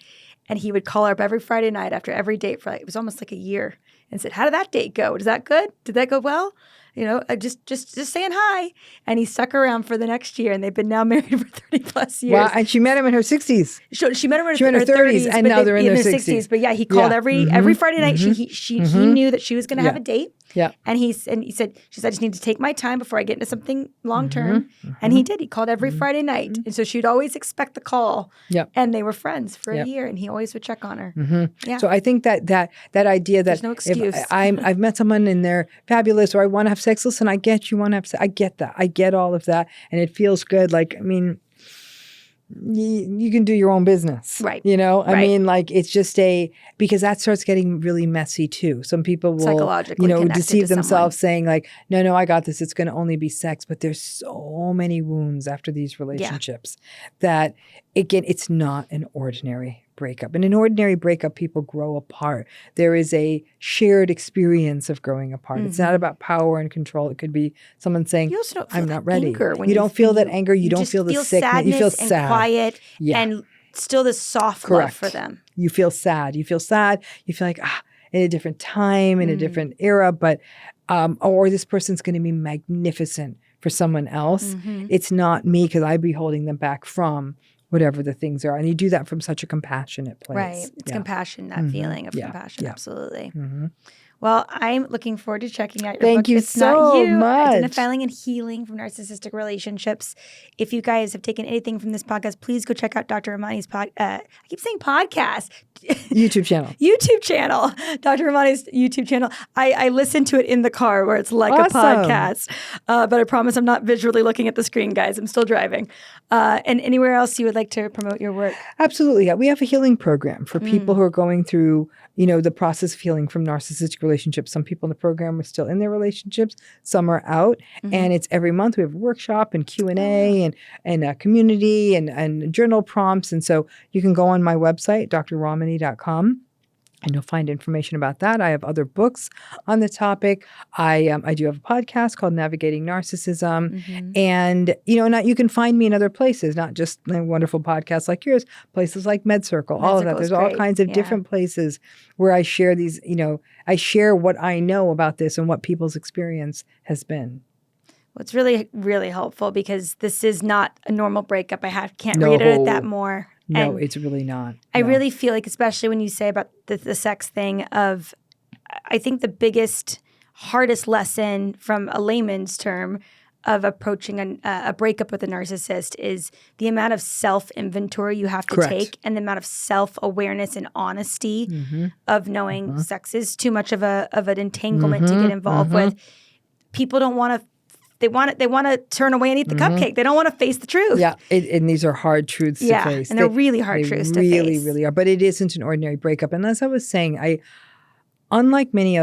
And he would call her up every Friday night after every date for it was almost like a year and said, how did that date go? Was that good? Did that go well? You know, just saying hi. And he stuck around for the next year, and they've been now married for 30 plus years. Wow, and she met him in her 60s. She met him in her 30s, and now they're in their 60s. But yeah, he called every Friday night. He knew that she was going to have a date. Yeah. And she said, I just need to take my time before I get into something long term. And he did. He called every Friday night. And so she'd always expect the call. Yep. And they were friends for a year, and he always would check on her. Yeah. So I think that idea that there's no excuse. If I've met someone and they're fabulous, or I want to have sex, listen, I get you want to have sex. I get that. I get all of that. And it feels good. Like, I mean, you can do your own business. Right. You know, I mean, like, it's just because that starts getting really messy too. Some people will, psychologically, deceive themselves saying like, no, I got this. It's going to only be sex. But there's so many wounds after these relationships that it's not an ordinary breakup. In an ordinary breakup, people grow apart. There is a shared experience of growing apart. It's not about power and control. It could be someone saying, you also don't feel I'm not ready. You don't feel that anger. You don't feel the sickness. You feel sad. And quiet and still this soft love for them. You feel sad. You feel like, in a different time, in a different era, but, or this person's going to be magnificent for someone else. It's not me because I'd be holding them back from whatever the things are. And you do that from such a compassionate place. Right. It's compassion, that feeling of compassion. Yeah. Absolutely. Well, I'm looking forward to checking out your book. Thank you It's so Not You, much. Identifying and Healing from Narcissistic Relationships. If you guys have taken anything from this podcast, please go check out Dr. Ramani's I keep saying podcast. YouTube channel. Dr. Ramani's YouTube channel. I listen to it in the car where it's like a podcast. But I promise I'm not visually looking at the screen, guys. I'm still driving. And anywhere else you would like to promote your work? Absolutely. Yeah. We have a healing program for people who are going through, the process of healing from narcissistic relationships. Some people in the program are still in their relationships. Some are out. And it's every month we have a workshop and Q&A and a community and journal prompts. And so you can go on my website, DrRamani.com. And you'll find information about that. I have other books on the topic. I do have a podcast called Navigating Narcissism. And, you can find me in other places, not just a wonderful podcasts like yours, places like MedCircle, all of that. There's all kinds of different places where I share these, I share what I know about this and what people's experience has been. Well, it's really, really helpful because this is not a normal breakup. Can't reiterate that more. No, And it's really not. I really feel like, especially when you say about the sex thing of, I think the biggest, hardest lesson from a layman's term of approaching a breakup with a narcissist is the amount of self-inventory you have to take and the amount of self-awareness and honesty of knowing sex is too much of an entanglement to get involved with. People don't want to. They want to turn away and eat the cupcake. They don't want to face the truth. Yeah, and these are hard truths to face. And they're really hard truths to face. They really, really are. But it isn't an ordinary breakup. And as I was saying, unlike many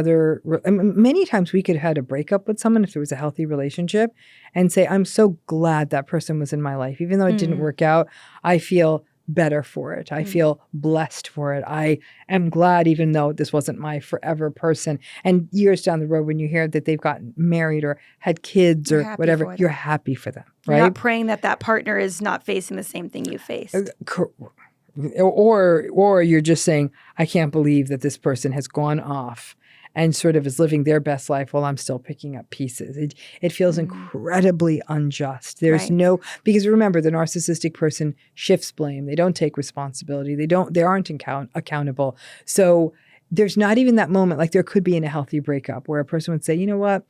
times we could have had a breakup with someone if there was a healthy relationship and say, I'm so glad that person was in my life. Even though it didn't work out, I feel better for it. I feel blessed for it. I am glad, even though this wasn't my forever person. And years down the road, when you hear that they've gotten married or had kids or whatever, you're happy for them, right? You're not praying that partner is not facing the same thing you faced. Or you're just saying, I can't believe that this person has gone off and sort of is living their best life while I'm still picking up pieces. It feels incredibly unjust. There's because remember, the narcissistic person shifts blame. They don't take responsibility. They aren't accountable. So there's not even that moment, like there could be in a healthy breakup where a person would say, you know what?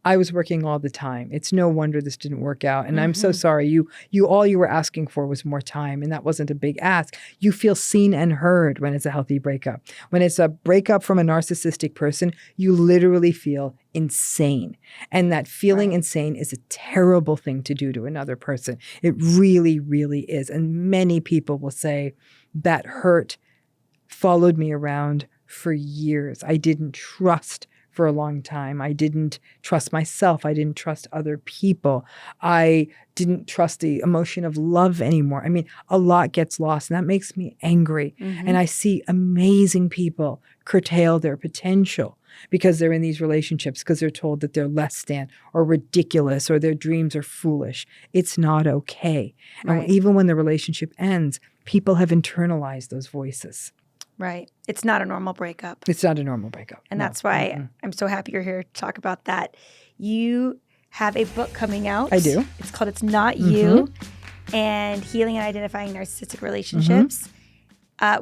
I was working all the time. It's no wonder this didn't work out. And I'm so sorry. You all you were asking for was more time. And that wasn't a big ask. You feel seen and heard when it's a healthy breakup. When it's a breakup from a narcissistic person, you literally feel insane. And that feeling insane is a terrible thing to do to another person. It really, really is. And many people will say that hurt followed me around for years. I didn't trust for a long time. I didn't trust myself. I didn't trust other people. I didn't trust the emotion of love anymore. I mean, a lot gets lost, and that makes me angry. And I see amazing people curtail their potential because they're in these relationships, because they're told that they're less than or ridiculous or their dreams are foolish. It's not okay. And even when the relationship ends, people have internalized those voices. Right. It's not a normal breakup. It's not a normal breakup. And that's why I'm so happy you're here to talk about that. You have a book coming out. I do. It's called It's Not You, and Healing and Identifying Narcissistic Relationships.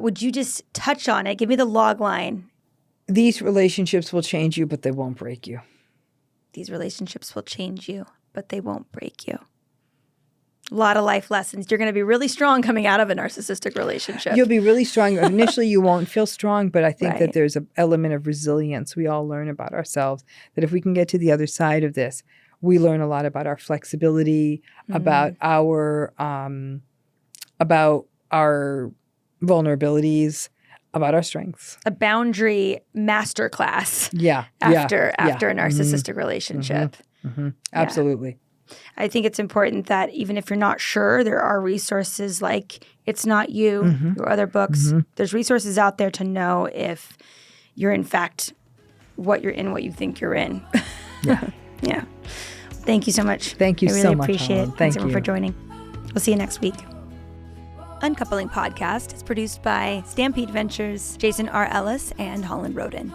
Would you just touch on it? Give me the log line. These relationships will change you, but they won't break you. These relationships will change you, but they won't break you. A lot of life lessons. You're going to be really strong coming out of a narcissistic relationship. You'll be really strong. Initially, you won't feel strong, but I think that there's an element of resilience we all learn about ourselves, that if we can get to the other side of this, we learn a lot about our flexibility, about our vulnerabilities, about our strengths. A boundary masterclass. After a narcissistic relationship. Absolutely. I think it's important that even if you're not sure, there are resources like It's Not You, your other books. There's resources out there to know if you're in fact what you're in, what you think you're in. Yeah. Thank you so much. Thank you so much. I really appreciate it. Thanks everyone for joining. We'll see you next week. Uncoupling Podcast is produced by Stampede Ventures, Jason R. Ellis, and Holland Roden.